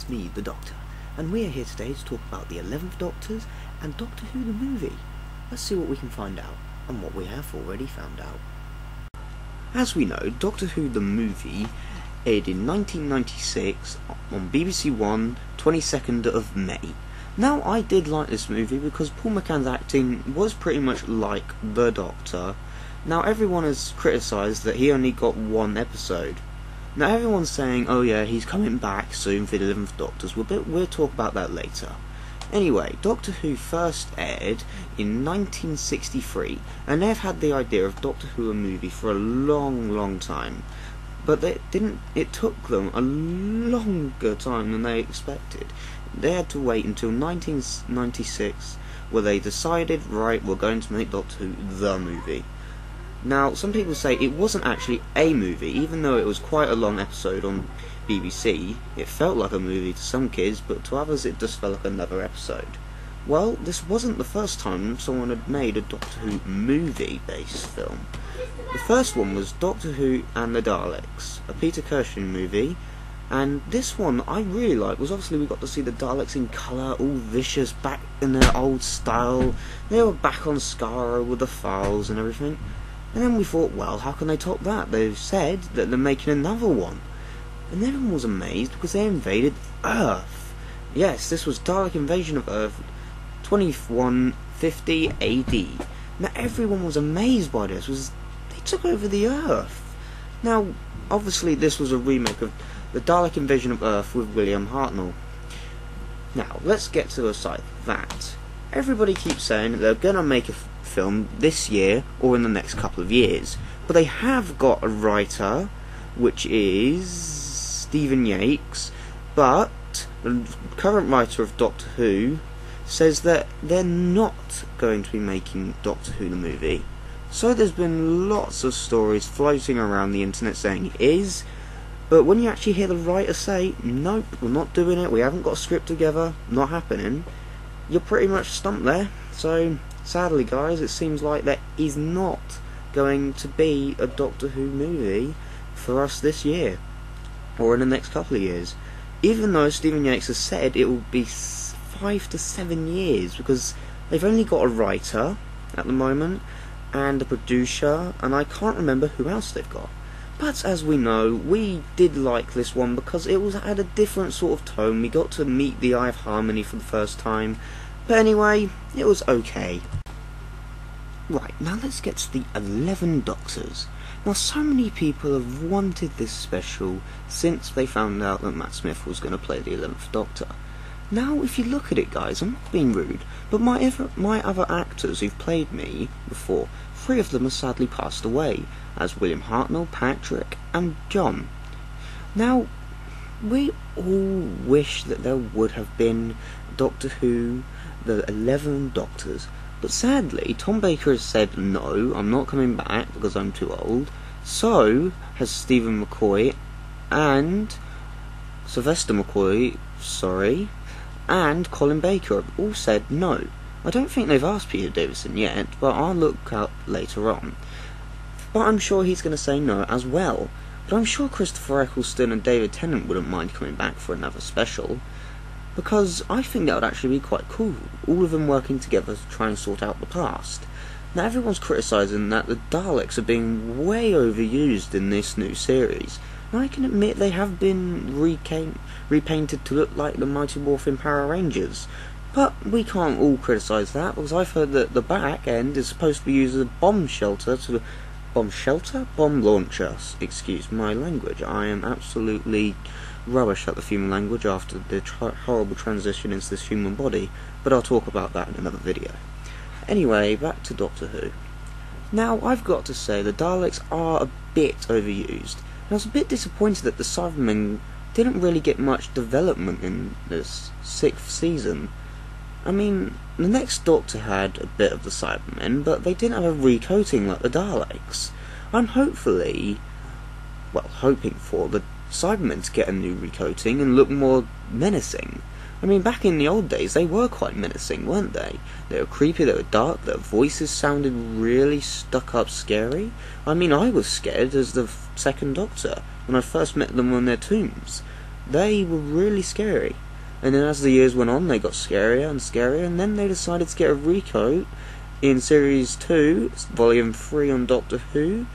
it's me, the Doctor, and we are here today to talk about the 11th Doctors and Doctor Who the movie. Let's see what we can find out, and what we have already found out. As we know, Doctor Who the movie aired in 1996 on BBC One, 22nd of May. Now, I did like this movie because Paul McCann's acting was pretty much like the Doctor. Now, everyone has criticised that he only got one episode. Now, everyone's saying, oh yeah, he's coming back soon for the 11th Doctors. We'll talk about that later. Anyway, Doctor Who first aired in 1963, and they've had the idea of Doctor Who a movie for a long time. But it took them a longer time than they expected. They had to wait until 1996, where they decided, right, we're going to make Doctor Who the movie. Now, some people say it wasn't actually a movie, even though it was quite a long episode on BBC. It felt like a movie to some kids, but to others it just felt like another episode. Well, this wasn't the first time someone had made a Doctor Who movie-based film. The first one was Doctor Who and the Daleks, a Peter Cushing movie, and this one I really liked was obviously we got to see the Daleks in colour, all vicious, back in their old style. They were back on Skaro with the files and everything. And then we thought, well, how can they top that? They've said that they're making another one. And everyone was amazed because they invaded Earth. Yes, this was Dalek Invasion of Earth, 2150 AD. Now, everyone was amazed by this. They took over the Earth. Now, obviously, this was a remake of the Dalek Invasion of Earth with William Hartnell. Now, let's get to the side of that. Everybody keeps saying that they're going to make a film this year or in the next couple of years, but they have got a writer, which is Stephen Yates, but the current writer of Doctor Who says that they're not going to be making Doctor Who the movie. So there's been lots of stories floating around the internet saying it is, but when you actually hear the writer say, nope, we're not doing it, we haven't got a script together, not happening, you're pretty much stumped there. So sadly, guys, it seems like there is not going to be a Doctor Who movie for us this year, or in the next couple of years. Even though Stephen Yates has said it will be 5 to 7 years, because they've only got a writer at the moment, and a producer, and I can't remember who else they've got. But as we know, we did like this one because it had a different sort of tone. We got to meet the Eye of Harmony for the first time. But anyway, it was okay. Right, now let's get to the 11 Doctors. Now, so many people have wanted this special since they found out that Matt Smith was going to play the 11th Doctor. Now, if you look at it, guys, I'm not being rude, but my other actors who've played me before, 3 of them have sadly passed away, as William Hartnell, Patrick, and John. Now, we all wish that there would have been Doctor Who, the 11 Doctors, but sadly, Tom Baker has said, no, I'm not coming back because I'm too old. So has Stephen McCoy and Sylvester McCoy, and Colin Baker have all said no. I don't think they've asked Peter Davison yet, but I'll look up later on. But I'm sure he's going to say no as well. But I'm sure Christopher Eccleston and David Tennant wouldn't mind coming back for another special, because I think that would actually be quite cool, all of them working together to try and sort out the past. Now, everyone's criticising that the Daleks are being way overused in this new series. Now, I can admit they have been repainted to look like the Mighty Morphin Power Rangers, but we can't all criticise that, because I've heard that the back end is supposed to be used as a bomb launcher, excuse my language. I am absolutely rubbish at the human language after the horrible transition into this human body, but I'll talk about that in another video. Anyway, back to Doctor Who. Now, I've got to say, the Daleks are a bit overused. I was a bit disappointed that the Cybermen didn't really get much development in this 6th season. I mean, the next Doctor had a bit of the Cybermen, but they didn't have a recoating like the Daleks. I'm hoping for the Cybermen to get a new recoating and look more menacing. I mean, back in the old days, they were quite menacing, weren't they? They were creepy, they were dark, their voices sounded really stuck-up scary. I mean, I was scared as the second Doctor when I first met them on their tombs. they were really scary. And then as the years went on, they got scarier and scarier, and then they decided to get a recoat in Series 2, Volume 3 on Doctor Who,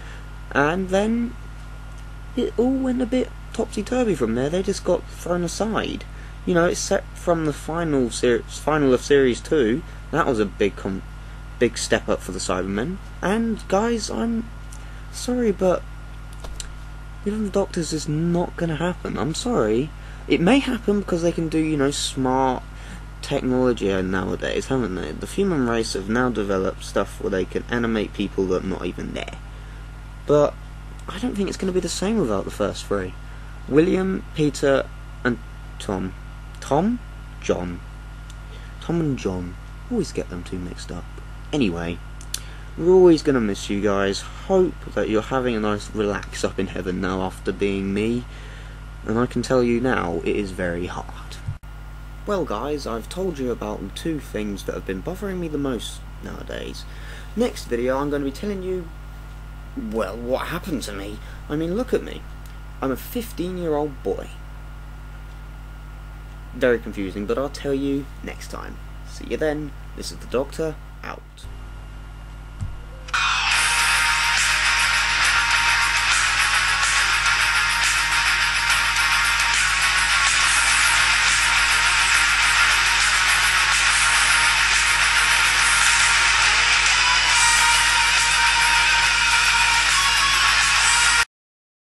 and then it all went a bit topsy-turvy from there. They just got thrown aside. You know, except from the final of Series 2, that was a big step up for the Cybermen. And guys, I'm sorry, but even the Doctors is not going to happen. I'm sorry. It may happen because they can do, you know, smart technology nowadays, haven't they? The human race have now developed stuff where they can animate people that are not even there. But I don't think it's going to be the same without the first three. William, Peter, and Tom. Tom and John. Always get them two mixed up. Anyway, we're always going to miss you guys. Hope that you're having a nice relax up in heaven now after being me. And I can tell you now, it is very hard. Well guys, I've told you about the two things that have been bothering me the most nowadays. Next video I'm going to be telling you, well, what happened to me. I mean, look at me. I'm a 15-year-old boy. Very confusing, but I'll tell you next time. See you then. This is the Doctor, out.